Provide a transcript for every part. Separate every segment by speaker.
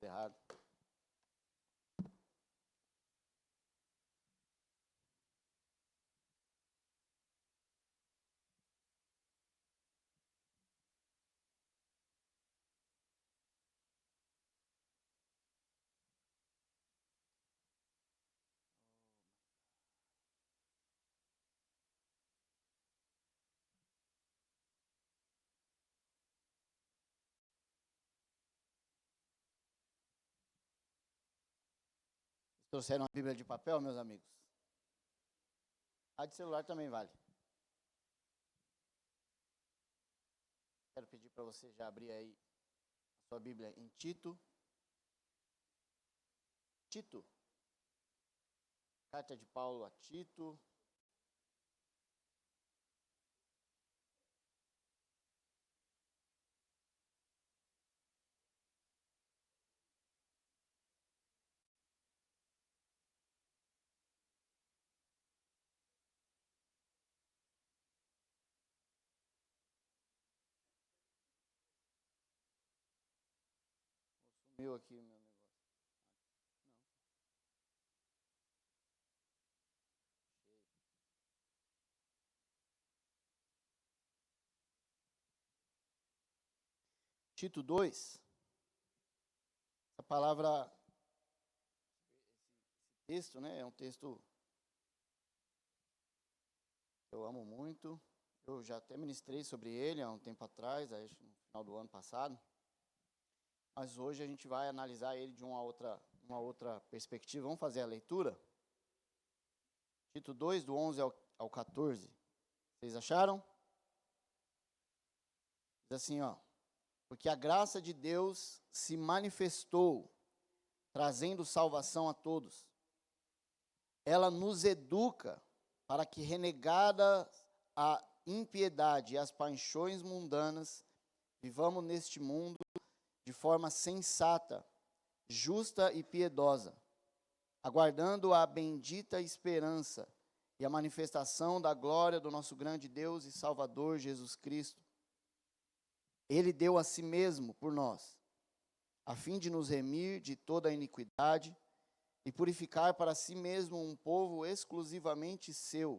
Speaker 1: Errado. Trouxeram uma Bíblia de papel, meus amigos? A de celular também vale. Quero pedir para você já abrir aí a sua Bíblia em Tito. Tito. Carta de Paulo a Tito. Sumiu aqui o meu negócio. Não. Tito 2. Essa palavra, esse texto, né, é um texto que eu amo muito. Eu já até ministrei sobre ele há um tempo atrás, acho no final do ano passado. Mas hoje a gente vai analisar ele de uma outra perspectiva. Vamos fazer a leitura? Tito 2, do 11 ao 14. Vocês acharam? Diz assim, ó. Porque a graça de Deus se manifestou, trazendo salvação a todos. Ela nos educa para que, renegada a impiedade e as paixões mundanas, vivamos neste mundo de forma sensata, justa e piedosa, aguardando a bendita esperança e a manifestação da glória do nosso grande Deus e Salvador Jesus Cristo. Ele deu a si mesmo por nós, a fim de nos remir de toda a iniquidade e purificar para si mesmo um povo exclusivamente seu,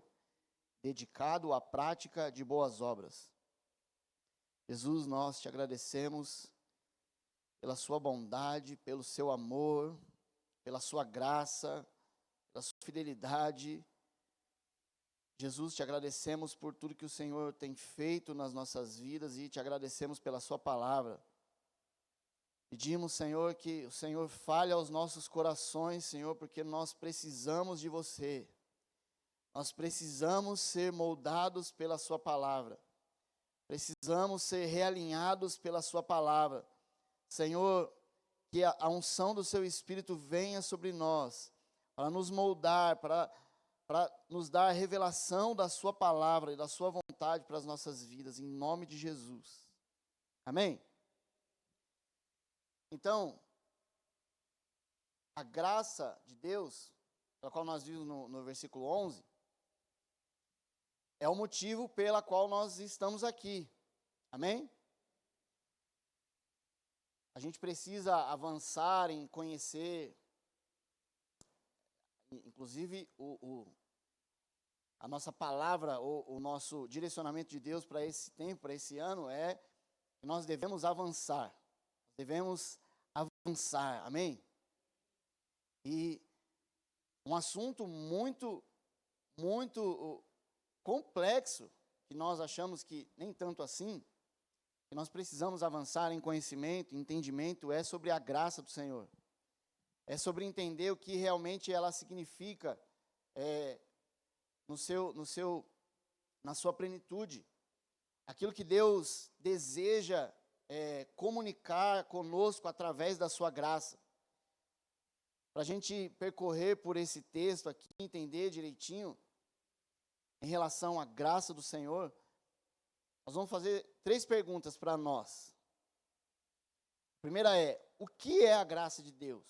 Speaker 1: dedicado à prática de boas obras. Jesus, nós te agradecemos pela sua bondade, pelo seu amor, pela sua graça, pela sua fidelidade. Jesus, te agradecemos por tudo que o Senhor tem feito nas nossas vidas e te agradecemos pela sua palavra. Pedimos, Senhor, que o Senhor fale aos nossos corações, Senhor, porque nós precisamos de você. Nós precisamos ser moldados pela sua palavra. Precisamos ser realinhados pela sua palavra. Senhor, que a unção do seu Espírito venha sobre nós, para nos moldar, para nos dar a revelação da sua palavra e da sua vontade para as nossas vidas, em nome de Jesus. Amém? Então, a graça de Deus, pela qual nós vimos no versículo 11, é o motivo pela qual nós estamos aqui. Amém? A gente precisa avançar em conhecer, inclusive a nossa palavra, o nosso direcionamento de Deus para esse tempo, para esse ano, é que nós devemos avançar. Devemos avançar, amém? E um assunto muito complexo, que nós achamos que nem tanto assim, que nós precisamos avançar em conhecimento, entendimento, é sobre a graça do Senhor. É sobre entender o que realmente ela significa na sua plenitude. Aquilo que Deus deseja comunicar conosco através da sua graça. Para a gente percorrer por esse texto aqui, entender direitinho, em relação à graça do Senhor, nós vamos fazer 3 perguntas para nós. A primeira é, o que é a graça de Deus?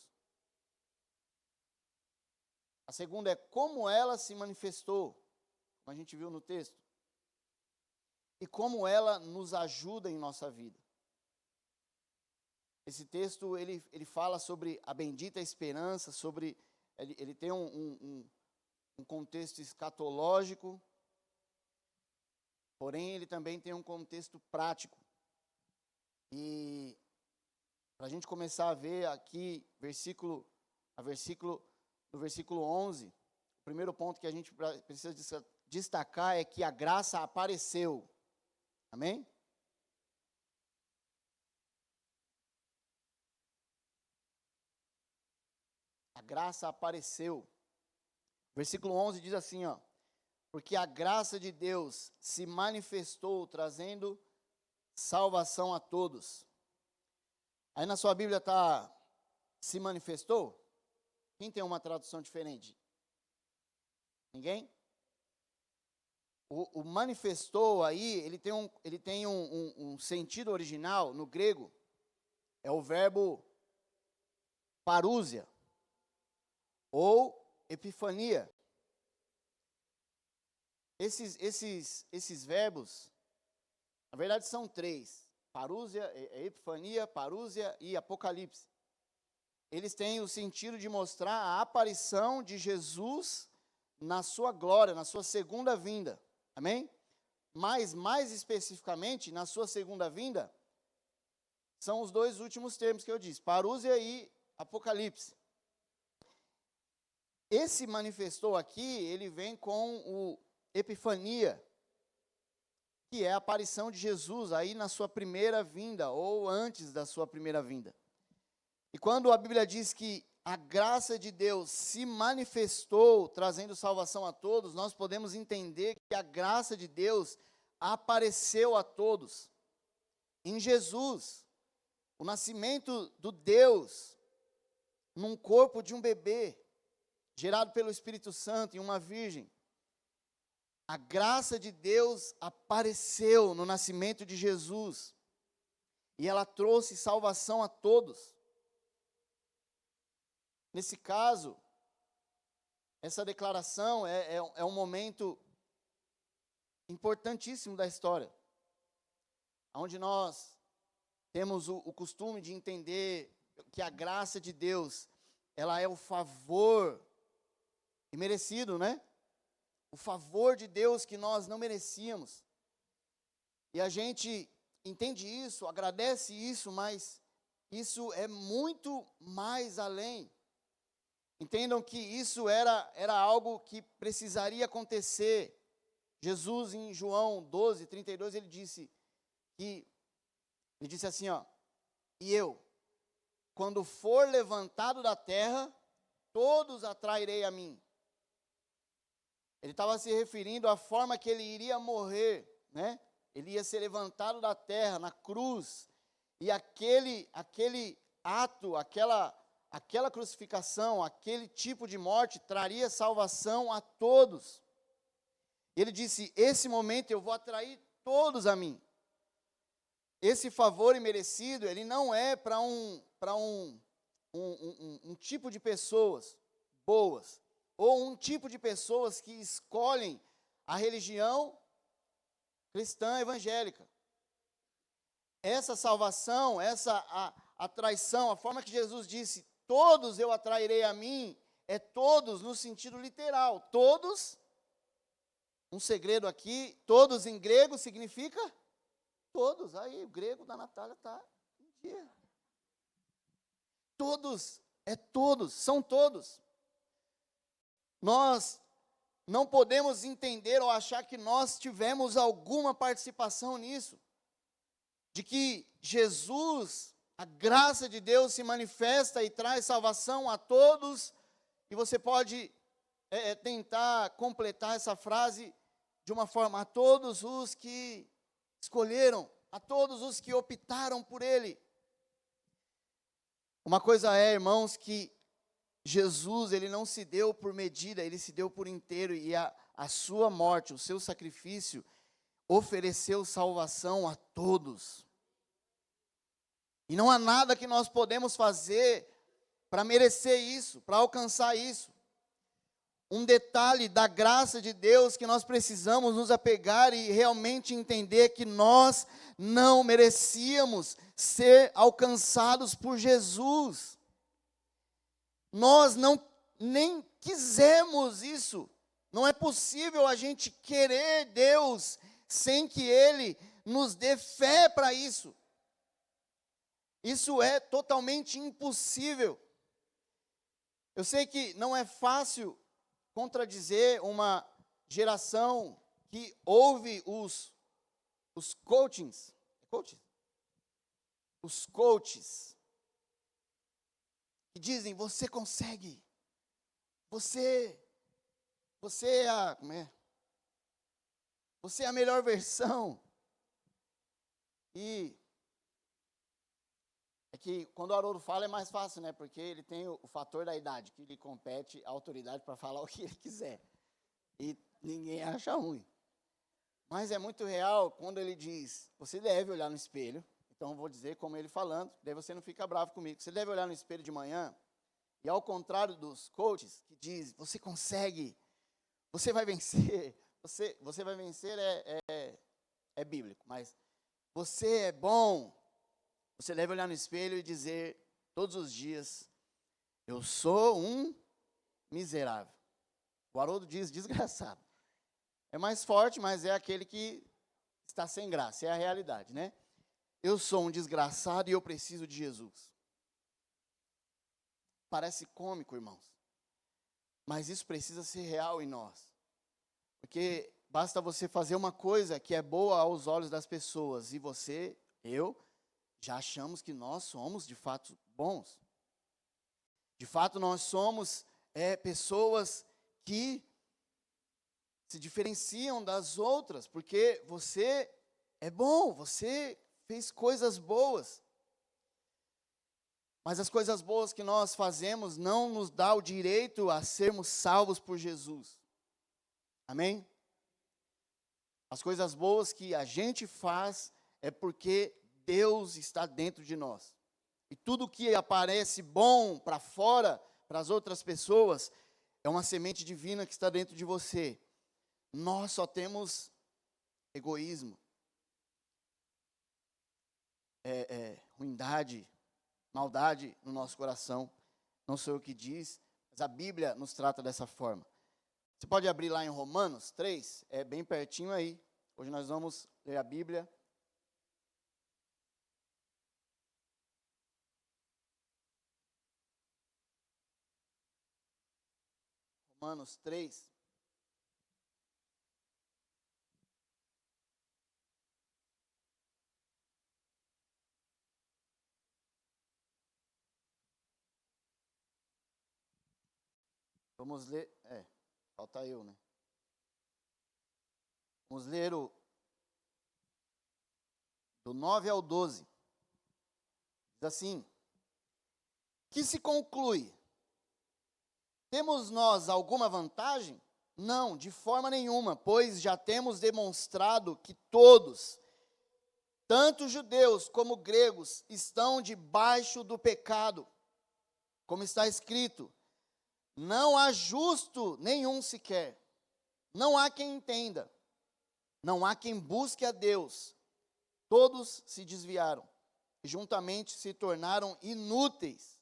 Speaker 1: A segunda é, como ela se manifestou, como a gente viu no texto. E como ela nos ajuda em nossa vida. Esse texto, ele fala sobre a bendita esperança, sobre, ele tem um contexto escatológico, porém ele também tem um contexto prático. E para a gente começar a ver aqui, no versículo 11, o primeiro ponto que a gente precisa destacar é que a graça apareceu. Amém? A graça apareceu. Versículo 11 diz assim, ó: porque a graça de Deus se manifestou, trazendo salvação a todos. Aí na sua Bíblia está se manifestou? Quem tem uma tradução diferente? Ninguém? O manifestou aí, ele tem um sentido original no grego, é o verbo parúzia, ou epifania. Esses verbos, na verdade são três: parúzia, epifania, parúzia e apocalipse. Eles têm o sentido de mostrar a aparição de Jesus na sua glória, na sua segunda vinda. Amém? Mas, mais especificamente, na sua segunda vinda, são os dois últimos termos que eu disse: parúzia e apocalipse. Esse manifestou aqui, ele vem com o epifania, que é a aparição de Jesus aí na sua primeira vinda, ou antes da sua primeira vinda. E quando a Bíblia diz que a graça de Deus se manifestou, trazendo salvação a todos, nós podemos entender que a graça de Deus apareceu a todos. Em Jesus, o nascimento do Deus, num corpo de um bebê, gerado pelo Espírito Santo em uma virgem. A graça de Deus apareceu no nascimento de Jesus. E ela trouxe salvação a todos. Nesse caso, essa declaração é um momento importantíssimo da história, onde nós temos o costume de entender que a graça de Deus, ela é o favor imerecido, né? O favor de Deus que nós não merecíamos. E a gente entende isso, agradece isso, mas isso é muito mais além. Entendam que isso era algo que precisaria acontecer. Jesus, em João 12, 32, ele disse assim, ó: e eu, quando for levantado da terra, todos atrairei a mim. Ele estava se referindo à forma que ele iria morrer, né? Ele ia ser levantado da terra, na cruz, e aquele ato, aquela crucificação, aquele tipo de morte traria salvação a todos. Ele disse: esse momento eu vou atrair todos a mim. Esse favor imerecido, ele não é para um tipo de pessoas boas, ou um tipo de pessoas que escolhem a religião cristã evangélica. Essa salvação, essa atraição, a forma que Jesus disse: todos eu atrairei a mim, é todos no sentido literal. Todos, um segredo aqui, todos em grego significa todos. Aí o grego da Natália está em dia. Todos, todos, são todos. Nós não podemos entender ou achar que nós tivemos alguma participação nisso. De que Jesus, a graça de Deus se manifesta e traz salvação a todos. E você pode tentar completar essa frase de uma forma: a todos os que escolheram, a todos os que optaram por Ele. Uma coisa é, irmãos, que Jesus, ele não se deu por medida, ele se deu por inteiro, e a sua morte, o seu sacrifício, ofereceu salvação a todos. E não há nada que nós podemos fazer para merecer isso, para alcançar isso. um detalhe da graça de Deus que nós precisamos nos apegar e realmente entender que nós não merecíamos ser alcançados por Jesus. Nós não nem quisemos isso. Não é possível a gente querer Deus sem que Ele nos dê fé para isso. Isso é totalmente impossível. Eu sei que não é fácil contradizer uma geração que ouve os coachings, os coaches, que dizem, você consegue, você é a, você é a melhor versão. E é que quando o Haroldo fala é mais fácil, né? Porque ele tem o fator da idade, que lhe compete a autoridade para falar o que ele quiser. E ninguém acha ruim. Mas é muito real quando ele diz, você deve olhar no espelho. Então eu vou dizer como ele falando, daí você não fica bravo comigo. Você deve olhar no espelho de manhã, e ao contrário dos coaches, que diz, você consegue, você vai vencer. Você vai vencer é bíblico, mas você é bom. Você deve olhar no espelho e dizer todos os dias, eu sou um miserável. O Haroldo diz desgraçado. É mais forte, mas é aquele que está sem graça, é a realidade, né? Eu sou um desgraçado e eu preciso de Jesus. Parece cômico, irmãos. Mas isso precisa ser real em nós. Porque basta você fazer uma coisa que é boa aos olhos das pessoas e você, eu, já achamos que nós somos, de fato, bons. De fato, nós somos pessoas que se diferenciam das outras, porque você é bom, você fez coisas boas. Mas as coisas boas que nós fazemos não nos dá o direito a sermos salvos por Jesus. Amém? As coisas boas que a gente faz é porque Deus está dentro de nós. E tudo que aparece bom para fora, para as outras pessoas, é uma semente divina que está dentro de você. Nós só temos egoísmo, ruindade, maldade no nosso coração. Não sou eu que diz, mas a Bíblia nos trata dessa forma. Você pode abrir lá em Romanos 3, é bem pertinho aí. Hoje nós vamos ler a Bíblia. Romanos 3. Vamos ler, falta eu, né? Vamos ler do 9 ao 12. Diz assim, que se conclui? Temos nós alguma vantagem? Não, de forma nenhuma, pois já temos demonstrado que todos, tanto judeus como gregos, estão debaixo do pecado. Como está escrito, não há justo nenhum sequer. Não há quem entenda. Não há quem busque a Deus. Todos se desviaram e juntamente se tornaram inúteis.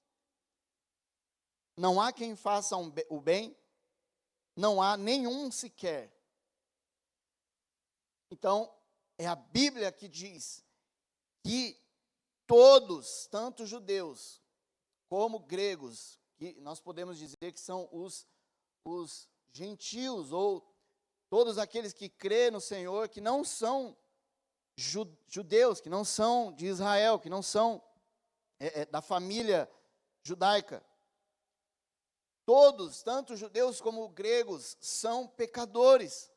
Speaker 1: Não há quem faça o bem, não há nenhum sequer. Então, é a Bíblia que diz que todos, tanto judeus como gregos, que nós podemos dizer que são os gentios, ou todos aqueles que crêem no Senhor, que não são judeus, que não são de Israel, que não são da família judaica. Todos, tanto judeus como gregos, são pecadores,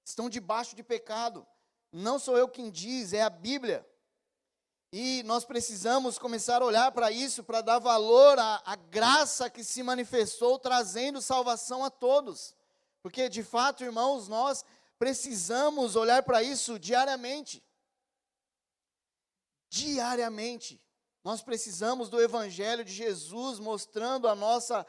Speaker 1: estão debaixo de pecado. Não sou eu quem diz, é a Bíblia. E nós precisamos começar a olhar para isso, para dar valor à graça que se manifestou, trazendo salvação a todos. Porque, de fato, irmãos, nós precisamos olhar para isso diariamente. Diariamente. Nós precisamos do Evangelho de Jesus mostrando a nossa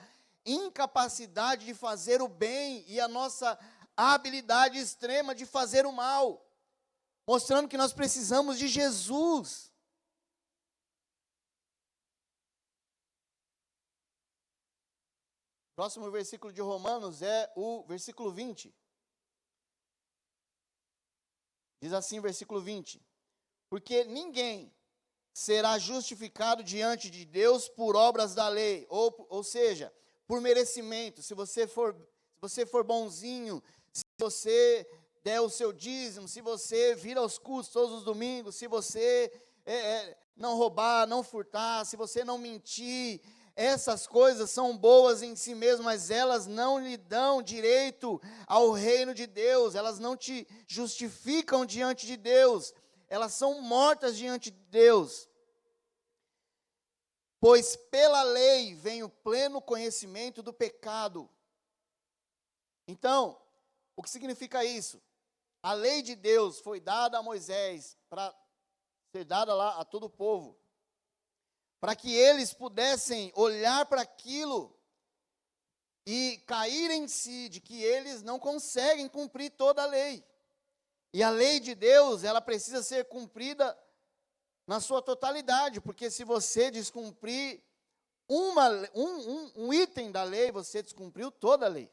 Speaker 1: incapacidade de fazer o bem e a nossa habilidade extrema de fazer o mal, mostrando que nós precisamos de Jesus. O próximo versículo de Romanos é o versículo 20. Diz assim, versículo 20: porque ninguém será justificado diante de Deus por obras da lei, ou seja, por merecimento. Se você for bonzinho, se você der o seu dízimo, se você vir aos cultos todos os domingos, se você não roubar, não furtar, se você não mentir, essas coisas são boas em si mesmas, mas elas não lhe dão direito ao reino de Deus, elas não te justificam diante de Deus, elas são mortas diante de Deus. Pois pela lei vem o pleno conhecimento do pecado. Então, o que significa isso? A lei de Deus foi dada a Moisés para ser dada lá a todo o povo, para que eles pudessem olhar para aquilo e cair em si de que eles não conseguem cumprir toda a lei. E a lei de Deus, ela precisa ser cumprida na sua totalidade, porque se você descumprir um item da lei, você descumpriu toda a lei.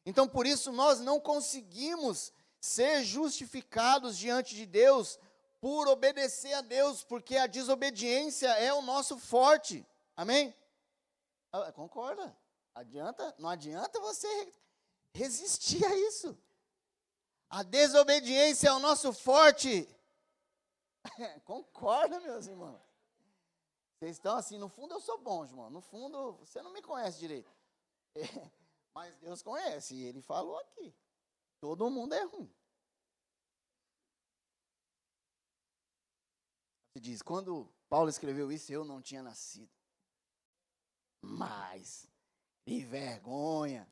Speaker 1: Então, por isso, nós não conseguimos ser justificados diante de Deus por obedecer a Deus, porque a desobediência é o nosso forte. Amém? Concorda? Não adianta você resistir a isso. A desobediência é o nosso forte. Concorda, meus irmãos? Vocês estão assim, no fundo eu sou bom, irmão. No fundo, você não me conhece direito. Mas Deus conhece, e Ele falou aqui. Todo mundo é ruim. Você diz, quando Paulo escreveu isso, eu não tinha nascido. Mas, que vergonha.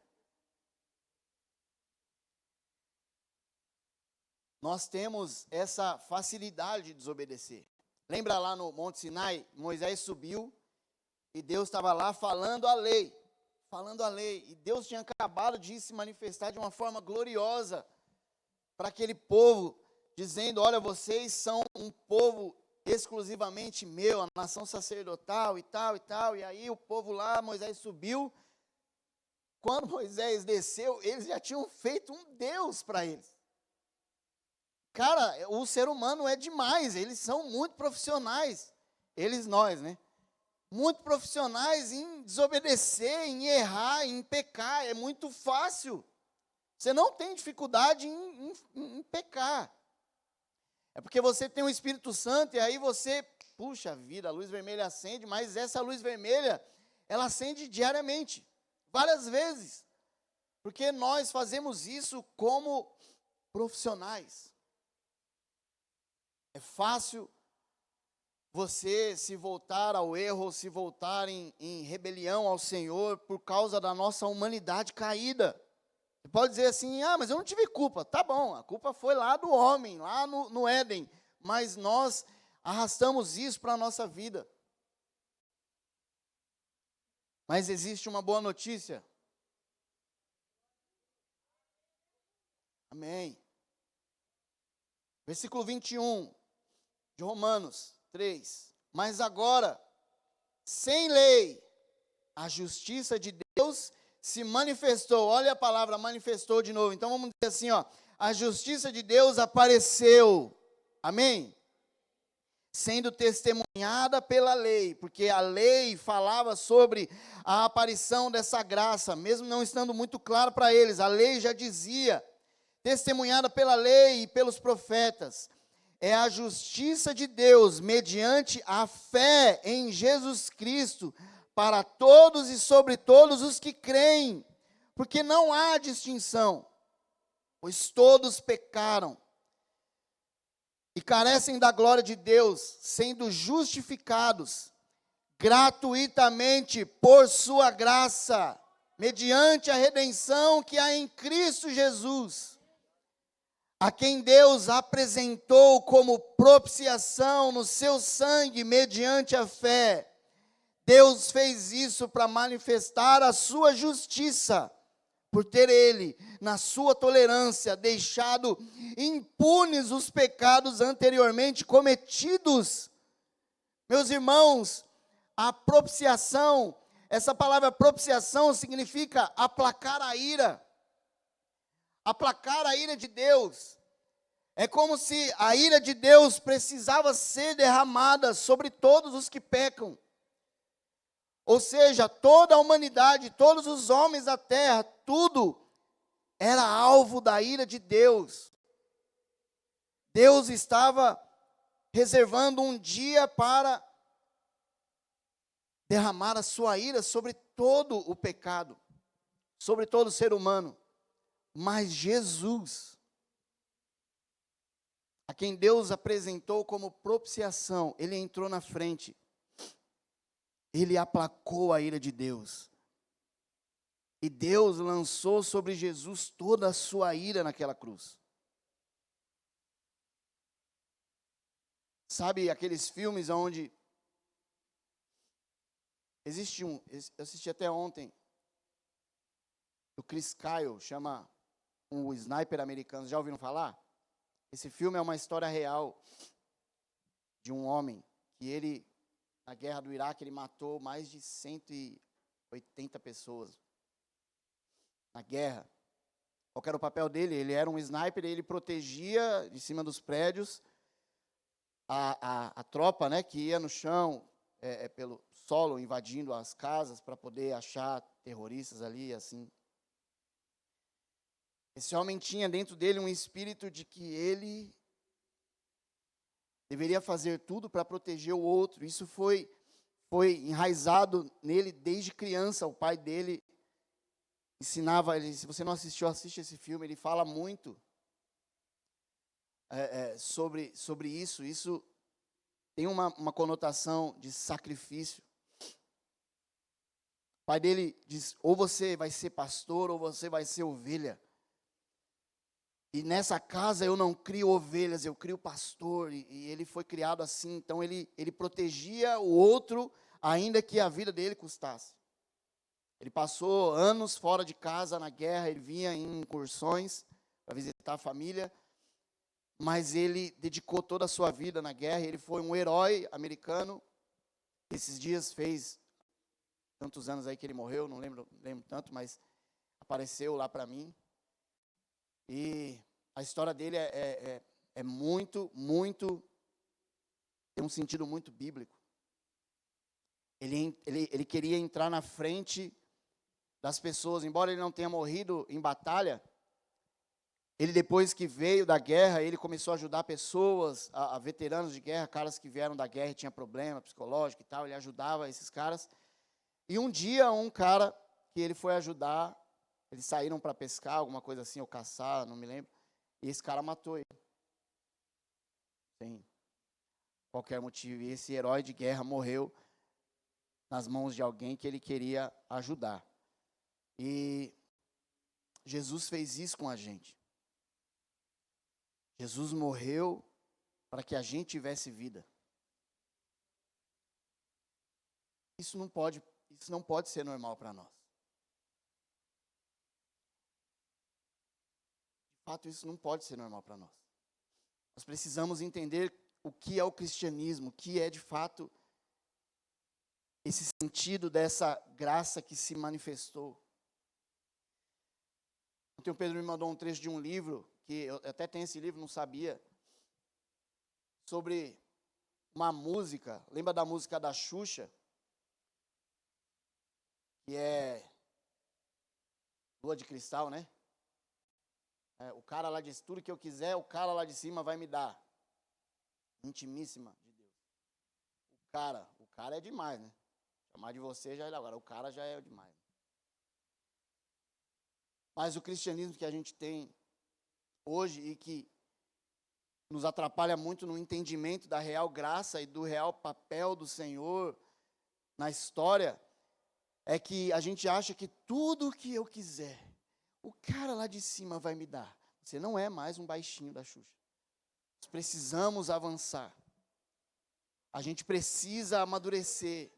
Speaker 1: Nós temos essa facilidade de desobedecer. Lembra lá no Monte Sinai, Moisés subiu e Deus estava lá falando a lei. E Deus tinha acabado de se manifestar de uma forma gloriosa para aquele povo, dizendo, olha, vocês são um povo exclusivamente meu, a nação sacerdotal e tal, e aí o povo lá, Moisés subiu. Quando Moisés desceu, eles já tinham feito um Deus para eles. Cara, o ser humano é demais, eles são muito profissionais, nós, né? Muito profissionais em desobedecer, em errar, em pecar, é muito fácil. Você não tem dificuldade em pecar. É porque você tem o Espírito Santo e aí você, puxa vida, a luz vermelha acende, mas essa luz vermelha, ela acende diariamente, várias vezes. Porque nós fazemos isso como profissionais. É fácil você se voltar ao erro, se voltar em rebelião ao Senhor por causa da nossa humanidade caída. Você pode dizer assim, mas eu não tive culpa. Tá bom, a culpa foi lá do homem, lá no Éden. Mas nós arrastamos isso para a nossa vida. Mas existe uma boa notícia. Amém. Versículo 21 de Romanos 3. Mas agora, sem lei, a justiça de Deus se manifestou. Olha a palavra manifestou de novo. Então vamos dizer assim, a justiça de Deus apareceu. Amém? Sendo testemunhada pela lei, porque a lei falava sobre a aparição dessa graça, mesmo não estando muito claro para eles, a lei já dizia, testemunhada pela lei e pelos profetas, é a justiça de Deus, mediante a fé em Jesus Cristo, para todos e sobre todos os que creem, porque não há distinção, pois todos pecaram e carecem da glória de Deus, sendo justificados gratuitamente por sua graça, mediante a redenção que há em Cristo Jesus, a quem Deus apresentou como propiciação no seu sangue mediante a fé. Deus fez isso para manifestar a sua justiça, por ter ele, na sua tolerância, deixado impunes os pecados anteriormente cometidos. Meus irmãos, a propiciação, essa palavra propiciação significa aplacar a ira. Aplacar a ira de Deus. É como se a ira de Deus precisava ser derramada sobre todos os que pecam. Ou seja, toda a humanidade, todos os homens da terra, tudo era alvo da ira de Deus. Deus estava reservando um dia para derramar a sua ira sobre todo o pecado, sobre todo ser humano. Mas Jesus, a quem Deus apresentou como propiciação, ele entrou na frente. Ele aplacou a ira de Deus. E Deus lançou sobre Jesus toda a sua ira naquela cruz. Sabe aqueles filmes onde existe eu assisti até ontem, do Chris Kyle, chama O Sniper Americano. Já ouviram falar? Esse filme é uma história real de um homem que ele, na guerra do Iraque, ele matou mais de 180 pessoas na guerra. Qual era o papel dele? Ele era um sniper, ele protegia de cima dos prédios a tropa, né, que ia no chão, pelo solo, invadindo as casas para poder achar terroristas ali, assim. Esse homem tinha dentro dele um espírito de que ele deveria fazer tudo para proteger o outro. Isso foi enraizado nele desde criança. O pai dele ensinava ele. Se você não assistiu, assiste esse filme. Ele fala muito sobre isso. Isso tem uma conotação de sacrifício. O pai dele diz: ou você vai ser pastor, ou você vai ser ovelha. E nessa casa eu não crio ovelhas, eu crio pastor. E ele foi criado assim. Então ele protegia o outro, ainda que a vida dele custasse. Ele passou anos fora de casa na guerra. Ele vinha em incursões para visitar a família. Mas ele dedicou toda a sua vida na guerra. Ele foi um herói americano. Esses dias fez tantos anos aí que ele morreu, não lembro tanto, mas apareceu lá para mim. E a história dele é muito, tem um sentido muito bíblico. Ele queria entrar na frente das pessoas, embora ele não tenha morrido em batalha. Ele, depois que veio da guerra, ele começou a ajudar pessoas, a veteranos de guerra, caras que vieram da guerra e tinham problema psicológico e tal. Ele ajudava esses caras. E um dia, um cara que ele foi ajudar, eles saíram para pescar, alguma coisa assim, ou caçar, não me lembro. E esse cara matou ele. Sem qualquer motivo. E esse herói de guerra morreu nas mãos de alguém que ele queria ajudar. E Jesus fez isso com a gente. Jesus morreu para que a gente tivesse vida. Isso não pode ser normal para nós. De fato, isso não pode ser normal para nós. Nós precisamos entender o que é o cristianismo, o que é de fato esse sentido dessa graça que se manifestou. Ontem o Pedro me mandou um trecho de um livro, que eu até tenho esse livro, não sabia, sobre uma música. Lembra da música da Xuxa? Que é Lua de Cristal, né? O cara lá disse: tudo que eu quiser, o cara lá de cima vai me dar. Intimíssima de Deus. O cara é demais, né? Chamar de você já é agora, o cara já é demais. Mas o cristianismo que a gente tem hoje e que nos atrapalha muito no entendimento da real graça e do real papel do Senhor na história, é que a gente acha que tudo o que eu quiser, o cara lá de cima vai me dar. Você não é mais um baixinho da Xuxa. Nós precisamos avançar. A gente precisa amadurecer.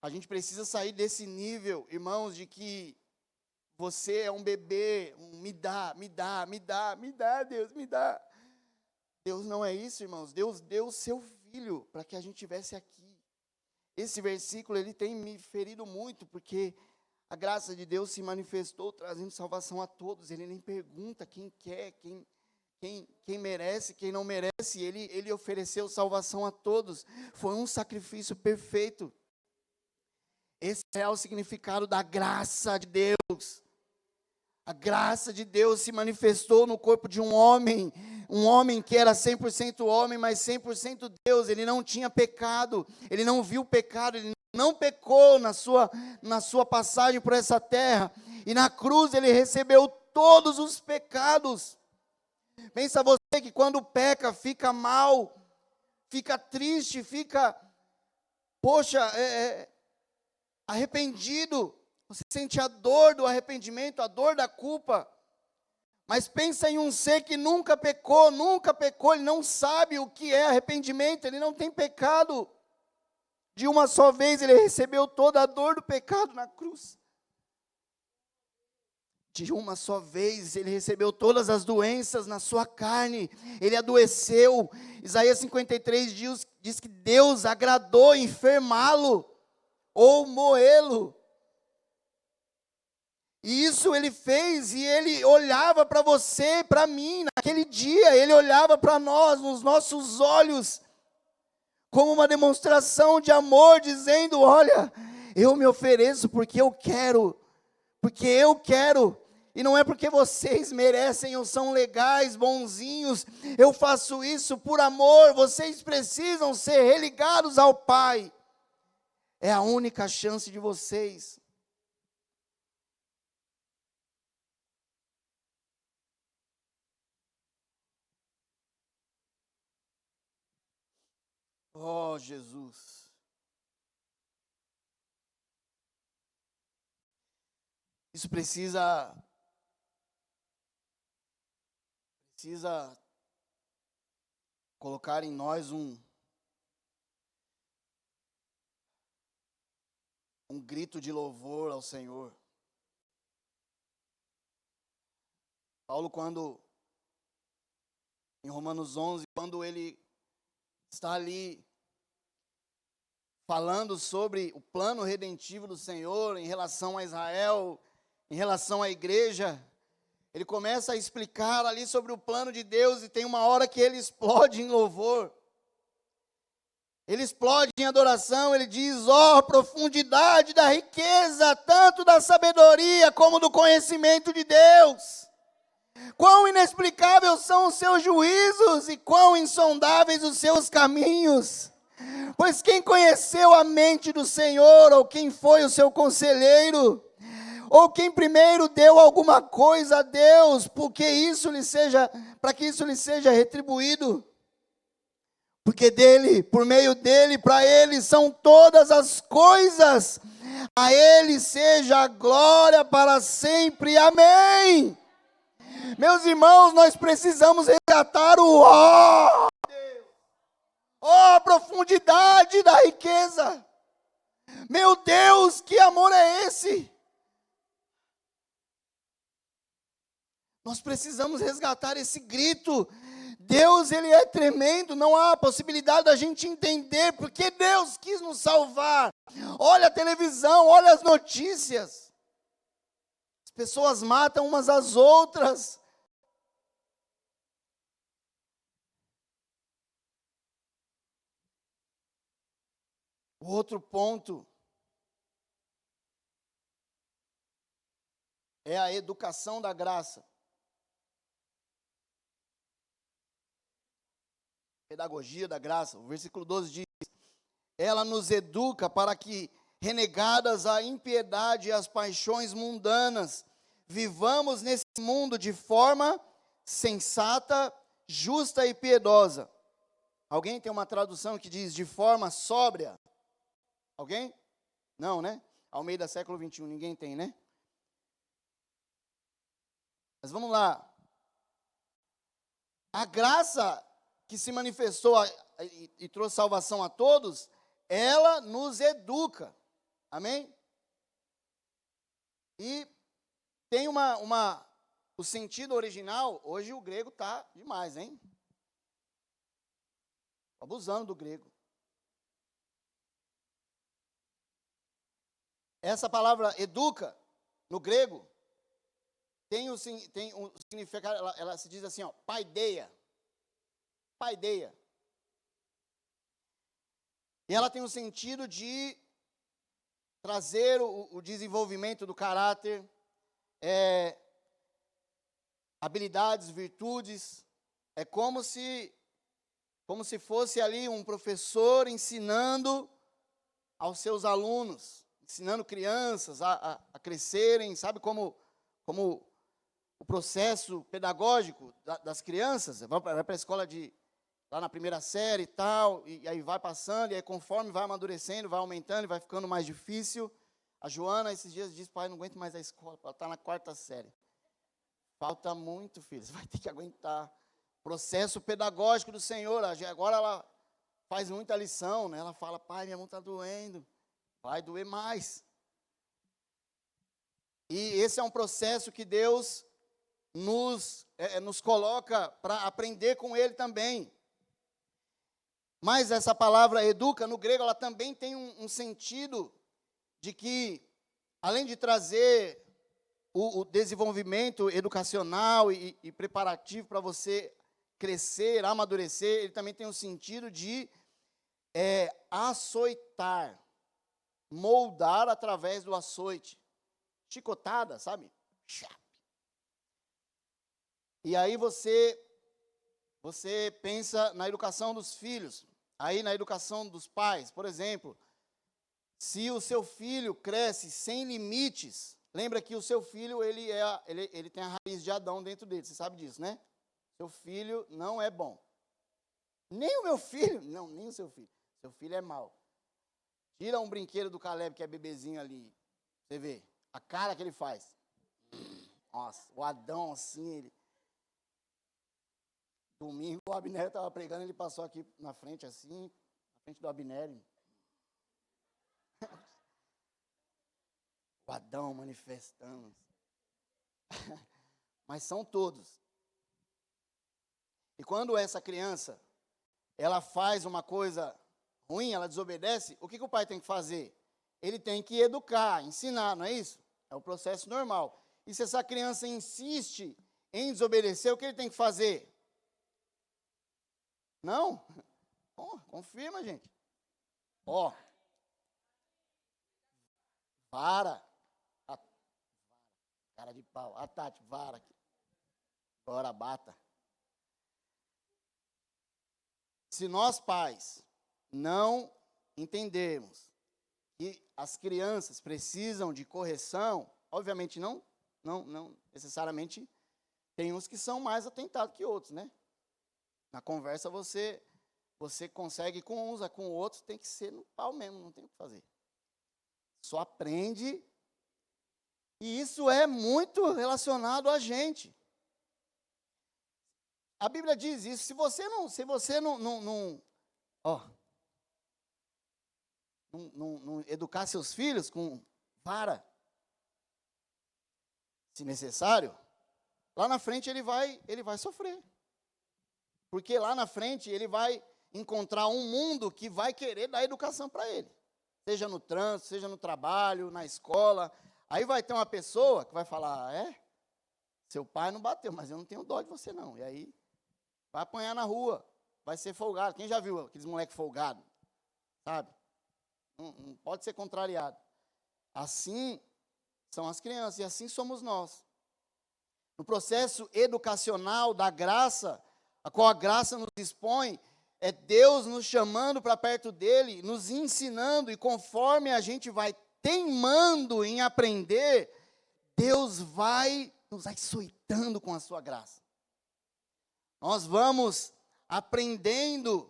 Speaker 1: A gente precisa sair desse nível, irmãos, de que você é um bebê, me dá, Deus, me dá. Deus não é isso, irmãos. Deus deu o seu filho para que a gente estivesse aqui. Esse versículo, ele tem me ferido muito, porque a graça de Deus se manifestou trazendo salvação a todos. Ele nem pergunta quem quer, quem merece, quem não merece. Ele ofereceu salvação a todos. Foi um sacrifício perfeito. Esse é o significado da graça de Deus. A graça de Deus se manifestou no corpo de um homem que era 100% homem, mas 100% Deus. Ele não tinha pecado, ele não viu pecado, ele não pecou na sua passagem por essa terra. E na cruz ele recebeu todos os pecados. Pensa você que quando peca fica mal, fica triste, fica, arrependido. Você sente a dor do arrependimento, a dor da culpa. Mas pensa em um ser que nunca pecou, ele não sabe o que é arrependimento, ele não tem pecado. De uma só vez ele recebeu toda a dor do pecado na cruz. De uma só vez ele recebeu todas as doenças na sua carne, ele adoeceu. Isaías 53 diz que Deus agradou enfermá-lo ou moê-lo. E isso ele fez, e ele olhava para você, para mim, naquele dia, ele olhava para nós, nos nossos olhos, como uma demonstração de amor, dizendo: olha, eu me ofereço porque eu quero, e não é porque vocês merecem ou são legais, bonzinhos, eu faço isso por amor, vocês precisam ser religados ao Pai, é a única chance de vocês. Oh, Jesus. Isso precisa colocar em nós um grito de louvor ao Senhor. Paulo, em Romanos 11, quando ele está ali falando sobre o plano redentivo do Senhor em relação a Israel, em relação à igreja, ele começa a explicar ali sobre o plano de Deus, e tem uma hora que ele explode em louvor. Ele explode em adoração, ele diz: ó, profundidade da riqueza, tanto da sabedoria como do conhecimento de Deus. Quão inexplicáveis são os seus juízos e quão insondáveis os seus caminhos. Pois quem conheceu a mente do Senhor, ou quem foi o seu conselheiro, ou quem primeiro deu alguma coisa a Deus, para que isso lhe seja retribuído? Porque dele, por meio dele, para ele são todas as coisas. A ele seja a glória para sempre. Amém. Meus irmãos, nós precisamos resgatar o a profundidade da riqueza. Meu Deus, que amor é esse? Nós precisamos resgatar esse grito. Deus, ele é tremendo, não há possibilidade da gente entender porque Deus quis nos salvar. Olha a televisão, olha as notícias. As pessoas matam umas às outras. O outro ponto é a educação da graça. Pedagogia da graça. O versículo 12 diz: ela nos educa para que, renegadas a impiedade e as paixões mundanas, vivamos nesse mundo de forma sensata, justa e piedosa. Alguém tem uma tradução que diz de forma sóbria? Alguém? Não, né? Almeida século 21, ninguém tem, né? Mas vamos lá. A graça que se manifestou e trouxe salvação a todos, ela nos educa. Amém? E tem o sentido original, hoje o grego está demais, hein? Abusando do grego. Essa palavra educa, no grego, tem o significado, ela se diz assim, ó, paideia. Paideia. E ela tem o sentido de trazer o desenvolvimento do caráter, habilidades, virtudes. É como se fosse ali um professor ensinando aos seus alunos, ensinando crianças a crescerem, sabe como o processo pedagógico das crianças, vai para a escola lá na primeira série e tal, e aí vai passando, e aí conforme vai amadurecendo, vai aumentando, e vai ficando mais difícil. A Joana, esses dias, disse, pai, não aguento mais a escola, ela está na 4ª série. Falta muito, filho, você vai ter que aguentar. Processo pedagógico do Senhor, agora ela faz muita lição, né? Ela fala, pai, minha mão está doendo, vai doer mais. E esse é um processo que Deus nos coloca para aprender com Ele também. Mas essa palavra educa, no grego, ela também tem um sentido de que, além de trazer o desenvolvimento educacional e preparativo para você crescer, amadurecer, ele também tem um sentido de açoitar, moldar através do açoite. Chicotada, sabe? E aí você pensa na educação dos filhos, aí na educação dos pais. Por exemplo, se o seu filho cresce sem limites, lembra que o seu filho ele tem a raiz de Adão dentro dele, você sabe disso, né? Seu filho não é bom. Nem o meu filho, não, nem o seu filho. Seu filho é mau. Tira um brinquedo do Caleb, que é bebezinho ali, você vê a cara que ele faz. Nossa, o Adão assim, ele... Domingo, o Abner estava pregando, ele passou aqui na frente assim, na frente do Abner. O Adão manifestando. Mas são todos. E quando essa criança, ela faz uma coisa ruim, ela desobedece, o que o pai tem que fazer? Ele tem que educar, ensinar, não é isso? É o processo normal. E se essa criança insiste em desobedecer, o que ele tem que fazer? Não? Oh, confirma, gente. Ó. Vara. Cara de pau. A Tati, vara aqui. Agora bata. Se nós pais não entendermos que as crianças precisam de correção, obviamente não necessariamente tem uns que são mais atentados que outros, né? Na conversa você consegue com uns, com outros tem que ser no pau mesmo, não tem o que fazer. Só aprende. E isso é muito relacionado a gente. A Bíblia diz isso. Se você não educar seus filhos com vara, se necessário, lá na frente ele vai sofrer. Porque lá na frente ele vai encontrar um mundo que vai querer dar educação para ele. Seja no trânsito, seja no trabalho, na escola. Aí vai ter uma pessoa que vai falar, seu pai não bateu, mas eu não tenho dó de você não. E aí vai apanhar na rua, vai ser folgado. Quem já viu aqueles moleques folgados? Sabe? Não pode ser contrariado. Assim são as crianças e assim somos nós. No processo educacional da graça, a qual a graça nos expõe, é Deus nos chamando para perto dele, nos ensinando, e conforme a gente vai teimando em aprender, Deus vai nos açoitando com a sua graça. Nós vamos aprendendo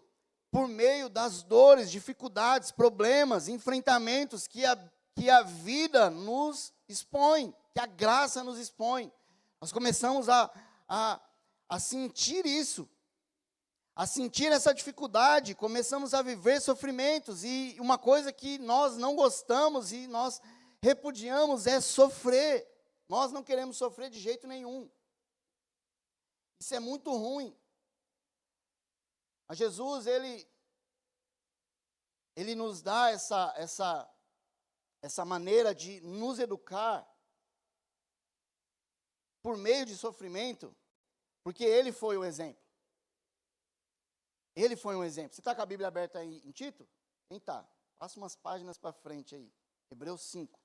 Speaker 1: por meio das dores, dificuldades, problemas, enfrentamentos que a vida nos expõe, que a graça nos expõe. Nós começamos a sentir isso. a sentir essa dificuldade, começamos a viver sofrimentos, e uma coisa que nós não gostamos e nós repudiamos é sofrer. Nós não queremos sofrer de jeito nenhum. Isso é muito ruim. Mas Jesus, ele nos dá essa maneira de nos educar por meio de sofrimento, porque ele foi o exemplo. Ele foi um exemplo. Você está com a Bíblia aberta aí em Tito? Quem está? Passa umas páginas para frente aí. Hebreus 5.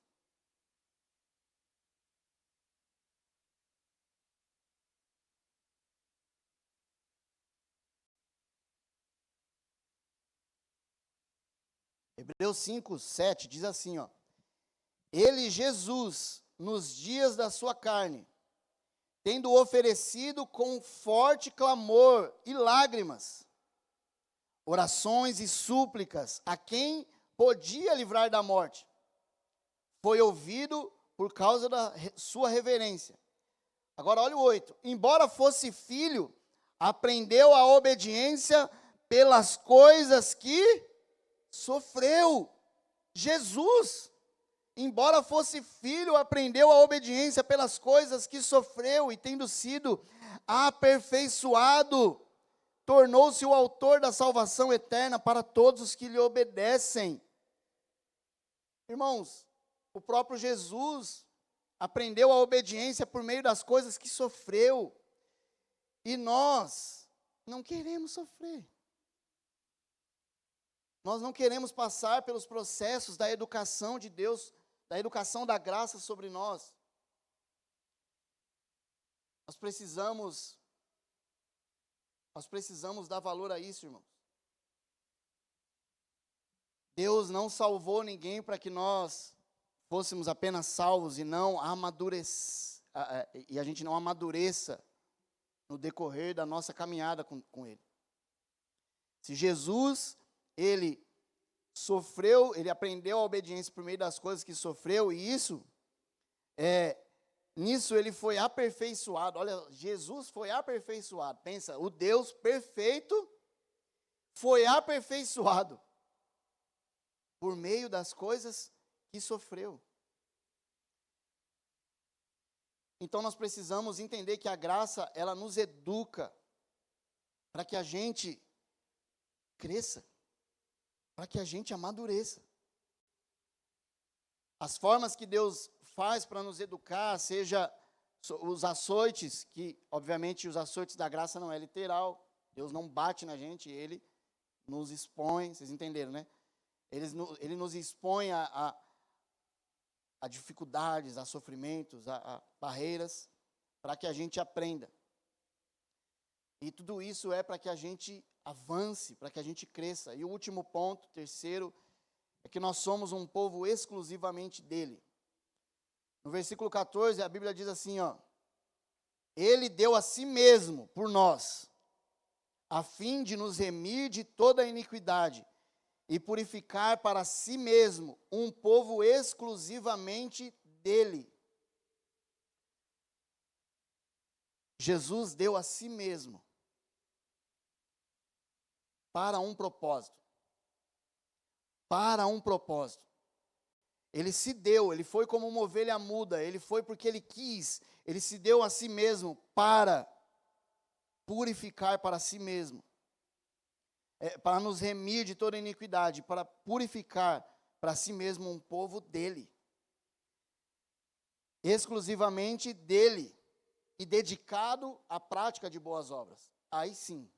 Speaker 1: Hebreus 5, 7 diz assim, ó. Ele, Jesus, nos dias da sua carne, tendo oferecido com forte clamor e lágrimas, orações e súplicas a quem podia livrar da morte, foi ouvido por causa da sua reverência. Agora olha o 8. Embora fosse filho, aprendeu a obediência pelas coisas que sofreu. Jesus, embora fosse filho, aprendeu a obediência pelas coisas que sofreu, e tendo sido aperfeiçoado, tornou-se o autor da salvação eterna para todos os que lhe obedecem. Irmãos, o próprio Jesus aprendeu a obediência por meio das coisas que sofreu. E nós não queremos sofrer. Nós não queremos passar pelos processos da educação de Deus, da educação da graça sobre nós. Nós precisamos dar valor a isso, irmãos. Deus não salvou ninguém para que nós fôssemos apenas salvos e a gente não amadureça no decorrer da nossa caminhada com Ele. Se Jesus, Ele sofreu, Ele aprendeu a obediência por meio das coisas que sofreu, e nisso Ele foi aperfeiçoado. Olha, Jesus foi aperfeiçoado. Pensa, o Deus perfeito foi aperfeiçoado por meio das coisas que sofreu. Então nós precisamos entender que a graça, ela nos educa para que a gente cresça, para que a gente amadureça. As formas que Deus faz para nos educar, seja os açoites, que obviamente os açoites da graça não é literal, Deus não bate na gente, Ele nos expõe, vocês entenderam, né? Ele nos expõe a dificuldades, a sofrimentos, a barreiras, para que a gente aprenda. E tudo isso é para que a gente avance, para que a gente cresça. E o último ponto, terceiro, é que nós somos um povo exclusivamente dele. No versículo 14, a Bíblia diz assim, ó: Ele deu a si mesmo por nós, a fim de nos remir de toda a iniquidade e purificar para si mesmo um povo exclusivamente dele. Jesus deu a si mesmo para um propósito. Para um propósito. Ele se deu, ele foi como uma ovelha muda, ele foi porque ele quis, ele se deu a si mesmo para purificar para si mesmo. Para nos remir de toda iniquidade, para purificar para si mesmo um povo dele. Exclusivamente dele e dedicado à prática de boas obras. Aí sim,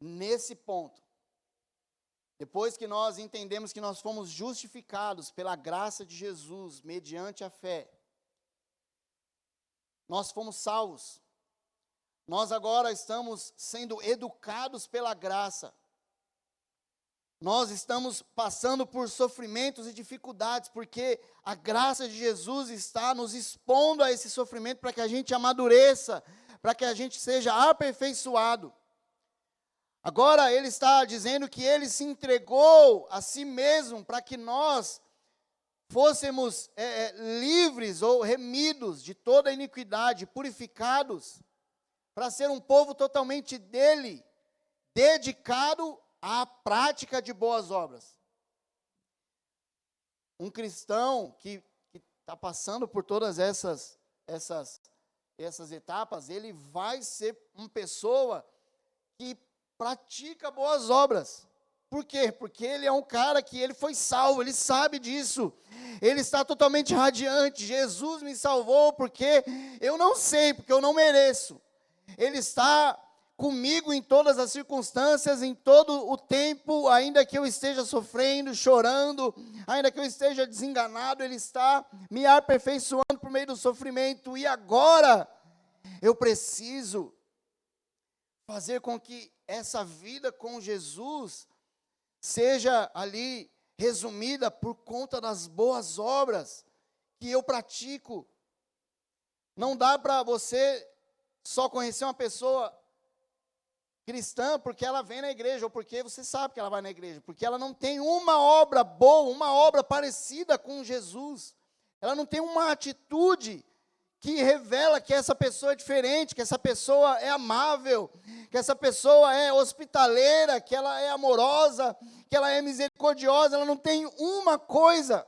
Speaker 1: nesse ponto, depois que nós entendemos que nós fomos justificados pela graça de Jesus, mediante a fé, nós fomos salvos. Nós agora estamos sendo educados pela graça. Nós estamos passando por sofrimentos e dificuldades, porque a graça de Jesus está nos expondo a esse sofrimento para que a gente amadureça, para que a gente seja aperfeiçoado. Agora ele está dizendo que ele se entregou a si mesmo para que nós fôssemos livres ou remidos de toda iniquidade, purificados para ser um povo totalmente dele, dedicado à prática de boas obras. Um cristão que está passando por todas essas etapas, ele vai ser uma pessoa que pratica boas obras. Por quê? Porque ele é um cara que ele foi salvo, ele sabe disso. Ele está totalmente radiante. Jesus me salvou porque eu não sei, porque eu não mereço. Ele está comigo em todas as circunstâncias, em todo o tempo, ainda que eu esteja sofrendo, chorando, ainda que eu esteja desenganado, Ele está me aperfeiçoando por meio do sofrimento. E agora, eu preciso fazer com que essa vida com Jesus seja ali resumida por conta das boas obras que eu pratico. Não dá para você só conhecer uma pessoa cristã porque ela vem na igreja, ou porque você sabe que ela vai na igreja, porque ela não tem uma obra boa, uma obra parecida com Jesus. Ela não tem uma atitude que revela que essa pessoa é diferente, que essa pessoa é amável, que essa pessoa é hospitaleira, que ela é amorosa, que ela é misericordiosa. Ela não tem uma coisa.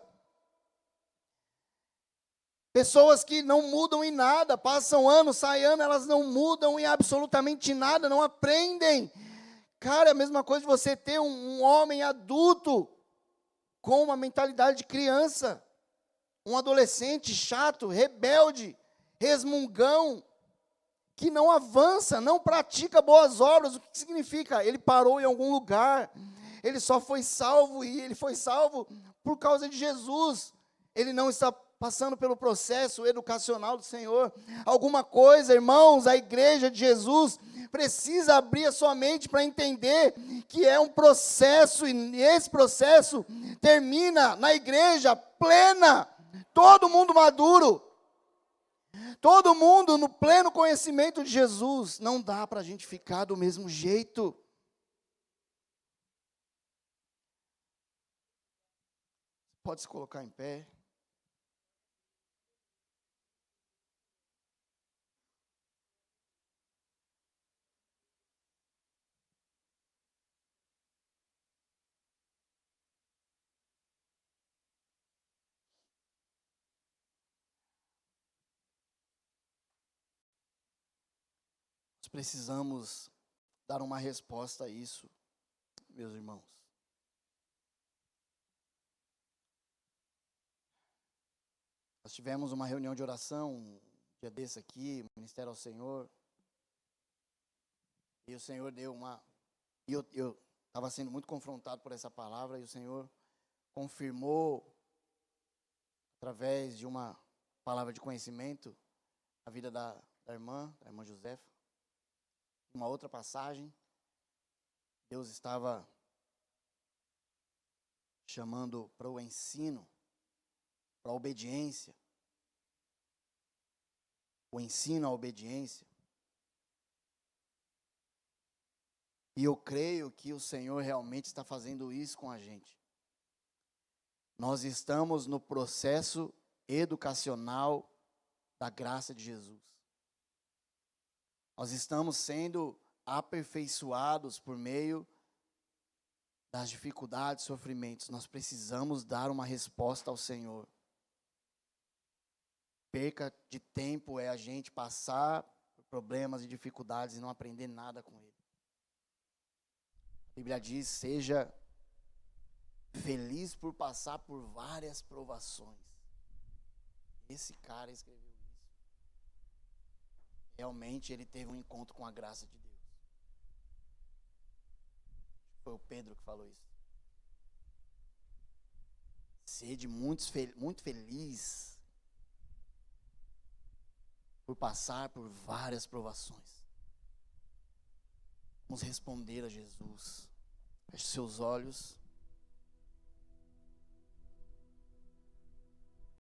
Speaker 1: Pessoas que não mudam em nada, passam ano, sai ano, elas não mudam em absolutamente nada, não aprendem. Cara, é a mesma coisa de você ter um homem adulto com uma mentalidade de criança, um adolescente chato, rebelde, resmungão, que não avança, não pratica boas obras. O que significa? Ele parou em algum lugar, ele só foi salvo, e ele foi salvo por causa de Jesus. Ele não está passando pelo processo educacional do Senhor. Alguma coisa, irmãos, a igreja de Jesus precisa abrir a sua mente para entender que é um processo, e esse processo termina na igreja plena, todo mundo maduro, todo mundo no pleno conhecimento de Jesus. Não dá para a gente ficar do mesmo jeito. Pode se colocar em pé. Nós precisamos dar uma resposta a isso, meus irmãos. Nós tivemos uma reunião de oração, um dia desse aqui, Ministério ao Senhor, e o Senhor deu uma... E eu estava sendo muito confrontado por essa palavra, e o Senhor confirmou, através de uma palavra de conhecimento, a vida da irmã Josefa. Uma outra passagem, Deus estava chamando para o ensino, para a obediência. O ensino à obediência. E eu creio que o Senhor realmente está fazendo isso com a gente. Nós estamos no processo educacional da graça de Jesus. Nós estamos sendo aperfeiçoados por meio das dificuldades, sofrimentos. Nós precisamos dar uma resposta ao Senhor. Perca de tempo é a gente passar por problemas e dificuldades e não aprender nada com Ele. A Bíblia diz: seja feliz por passar por várias provações. Esse cara escreveu isso. Realmente ele teve um encontro com a graça de Deus. Foi o Pedro que falou isso. Sede muito feliz por passar por várias provações. Vamos responder a Jesus. Feche seus olhos.